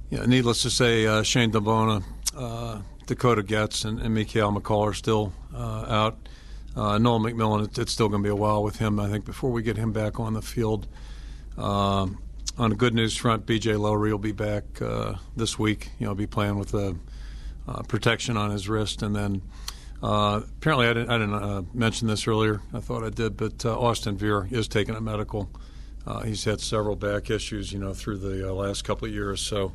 Yeah, needless to say, Shane DeBona, Dakota Getz, and Mikael McCall are still out. Noel McMillan, it's still going to be a while with him, I think, before we get him back on the field. On the good news front, B.J. Lowry will be back this week. Be playing with a protection on his wrist. And then apparently I didn't mention this earlier. I thought I did, but Austin Veer is taking a medical. He's had several back issues, through the last couple of years. So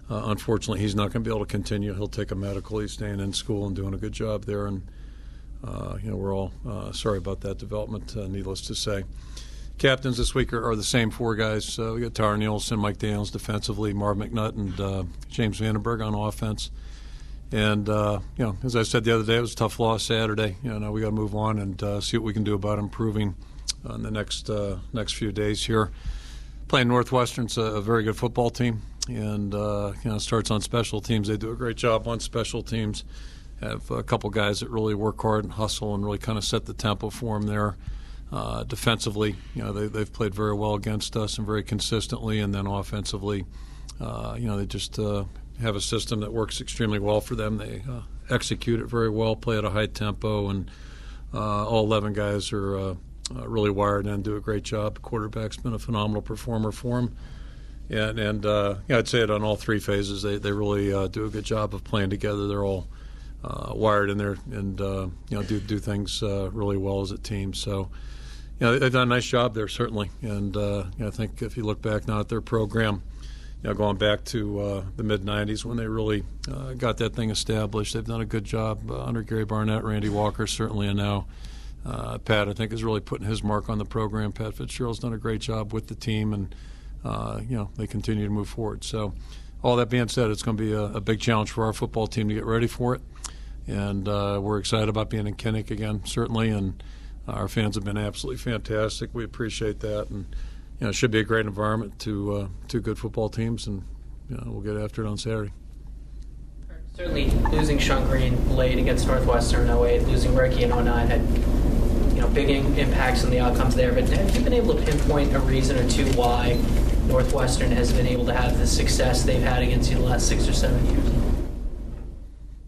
unfortunately, he's not going to be able to continue. He'll take a medical. He's staying in school and doing a good job there. And we're all sorry about that development, needless to say. Captains this week are the same four guys. We got Tara Nielsen, Mike Daniels defensively, Marv McNutt, and James Vandenberg on offense. And, as I said the other day, it was a tough loss Saturday. Now we got to move on and see what we can do about improving in the next few days here. Playing Northwestern's a very good football team, and, it starts on special teams. They do a great job on special teams. Have a couple guys that really work hard and hustle and really kind of set the tempo for them there. Defensively, they've played very well against us and very consistently, and then offensively, they just have a system that works extremely well for them. They execute it very well, play at a high tempo, and all 11 guys are really wired and do a great job. The quarterback's been a phenomenal performer for them. And I'd say it on all three phases. They really do a good job of playing together. They're all wired in there and do things really well as a team. So they've done a nice job there, certainly. And I think if you look back now at their program, going back to the mid-'90s when they really got that thing established, they've done a good job under Gary Barnett, Randy Walker certainly, and now Pat, I think, is really putting his mark on the program. Pat Fitzgerald's done a great job with the team, and they continue to move forward. So all that being said, it's going to be a big challenge for our football team to get ready for it. And we're excited about being in Kinnick again, certainly, and our fans have been absolutely fantastic. We appreciate that, and it should be a great environment to two good football teams, and we'll get after it on Saturday. Certainly, losing Sean Green late against Northwestern in 08, losing Ricky in 09 had big impacts on the outcomes there. But have you been able to pinpoint a reason or two why Northwestern has been able to have the success they've had against you the last 6 or 7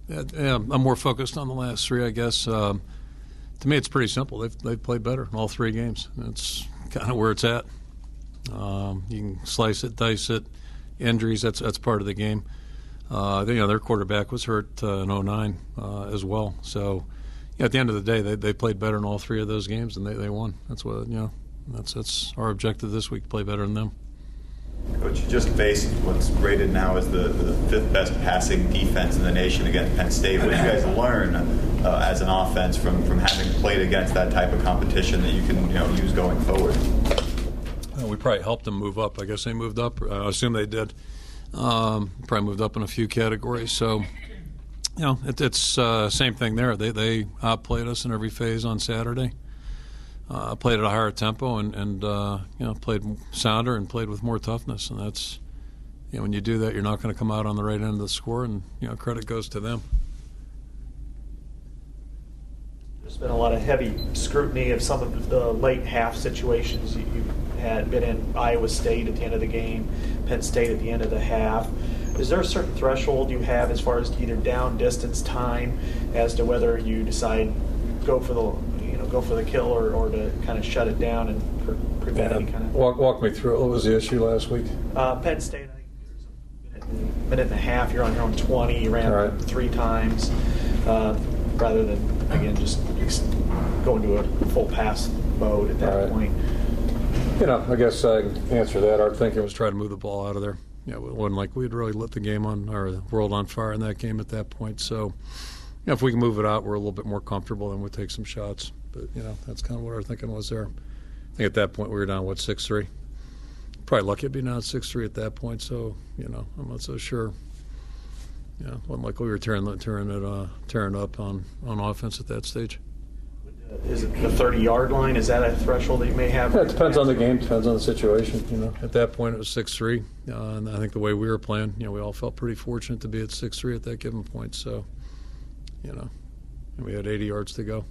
years? Yeah, I'm more focused on the last three, I guess. To me, it's pretty simple. They've played better in all three games. That's kind of where it's at. You can slice it, dice it. Injuries, that's part of the game. Their quarterback was hurt in 09 as well. So at the end of the day, they played better in all three of those games, and they won. That's what that's our objective this week: play better than them. Coach, you just faced what's rated now as the fifth best passing defense in the nation against Penn State. What did you guys learn as an offense from having played against that type of competition that you can use going forward? We probably helped them move up. I guess they moved up. I assume they did. Probably moved up in a few categories. So, it's same thing there. They outplayed us in every phase on Saturday. Played at a higher tempo and played sounder and played with more toughness. And that's, when you do that, you're not going to come out on the right end of the score, and credit goes to them. There's been a lot of heavy scrutiny of some of the late half situations. You had been in Iowa State at the end of the game, Penn State at the end of the half. Is there a certain threshold you have as far as either down distance time as to whether you decide go for the kill or to kind of shut it down and prevent any kind of... Walk me through it. What was the issue last week? Penn State, I think there's a minute and a half. You're on your own 20. You ran 3 times rather than, again, just going to a full pass mode at that point. I guess I can answer that. Our thinking was try to move the ball out of there. It wasn't like we'd really lit the game on, or the world on fire in that game at that point. So, if we can move it out, we're a little bit more comfortable, and we'll take some shots. But, that's kind of what our thinking was there. I think at that point we were down, 6-3? Probably lucky to be down 6-3 at that point, so, I'm not so sure. It wasn't like we were tearing up on offense at that stage. Is it the 30-yard line? Is that a threshold that you may have? Yeah, it depends on the game, depends on the situation. At that point it was 6-3, and I think the way we were playing, we all felt pretty fortunate to be at 6-3 at that given point. So, and we had 80 yards to go.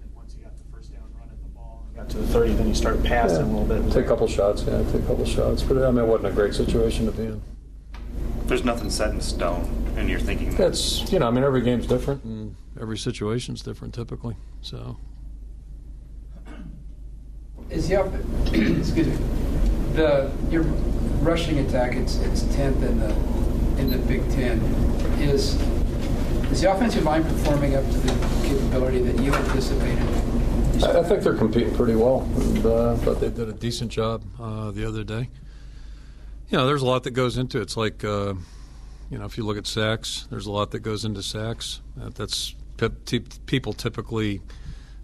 And once you got the first down run at the ball and got to the 30, then you started passing a little bit. Take a couple shots, But it wasn't a great situation to be in. There's nothing set in stone, and you're thinking that. That's, you know, I mean, every game's different and every situation's different typically. So, Is the excuse me, your rushing attack? It's 10th in the Big Ten. Is the offensive line performing up to the capability that you anticipated? I think they're competing pretty well. And, thought they did a decent job the other day. You know, there's a lot that goes into it. It's like, you know, if you look at sacks, there's a lot that goes into sacks. That's people typically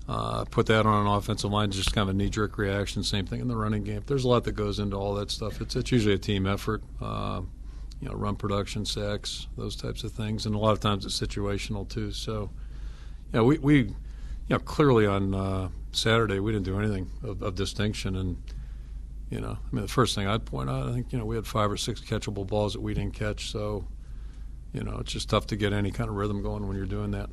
put that on an offensive line, just kind of a knee-jerk reaction. Same thing in the running game. There's a lot that goes into all that stuff. It's usually a team effort. You know, run production, sacks, those types of things, and a lot of times it's situational too. So, yeah, we you know, clearly on Saturday we didn't do anything of distinction, and you know, I mean, the first thing I'd point out, I think, you know, we had 5 or 6 catchable balls that we didn't catch. So, you know, it's just tough to get any kind of rhythm going when you're doing that.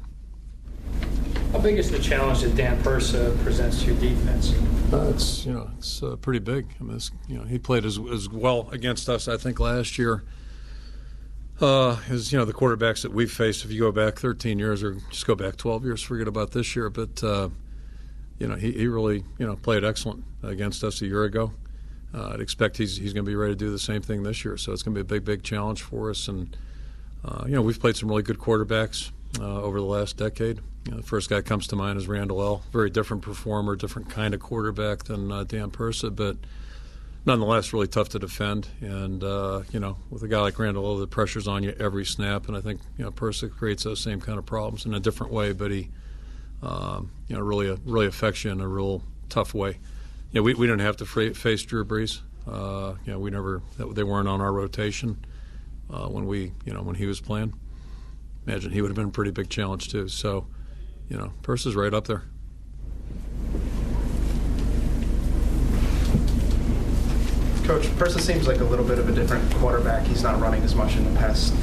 How big is the challenge that Dan Persa presents to your defense? It's, you know, it's pretty big. I mean, you know, he played as well against us, I think, last year. As you know, the quarterbacks that we've faced, if you go back 13 years or just go back 12 years, forget about this year. But you know, he really, you know, played excellent against us a year ago. I'd expect he's going to be ready to do the same thing this year. So it's going to be a big challenge for us. And you know, we've played some really good quarterbacks over the last decade. You know, the first guy that comes to mind is Randall L. Very different performer, different kind of quarterback than Dan Persa, but nonetheless really tough to defend. And you know, with a guy like Randall L, the pressure's on you every snap. And I think, you know, Persa creates those same kind of problems in a different way, but he you know, really affects you in a real tough way. You know, we didn't have to face Drew Brees. You know, they weren't on our rotation when he was playing. Imagine he would have been a pretty big challenge too. So, you know, Persa's right up there. Coach, Persa seems like a little bit of a different quarterback. He's not running as much in the past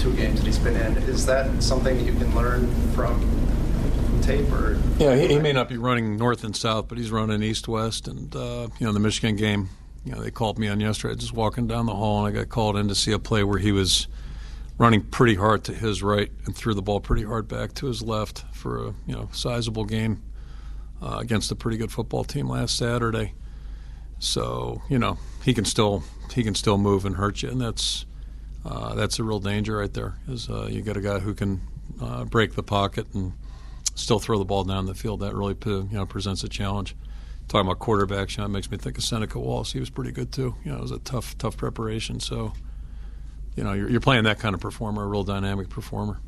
2 games that he's been in. Is that something that you can learn from tape? Or yeah, he may not be running north and south, but he's running east-west. And you know, the Michigan game, you know, they called me on yesterday, just walking down the hall, and I got called in to see a play where he was running pretty hard to his right and threw the ball pretty hard back to his left for a, you know, sizable game against a pretty good football team last Saturday. So, you know, he can still move and hurt you, and that's a real danger right there. Is you get a guy who can break the pocket and still throw the ball down the field. That really presents a challenge. Talking about quarterbacks, you know, it makes me think of Seneca Wallace. He was pretty good too. You know, it was a tough preparation. So, you know, you're playing that kind of performer, a real dynamic performer.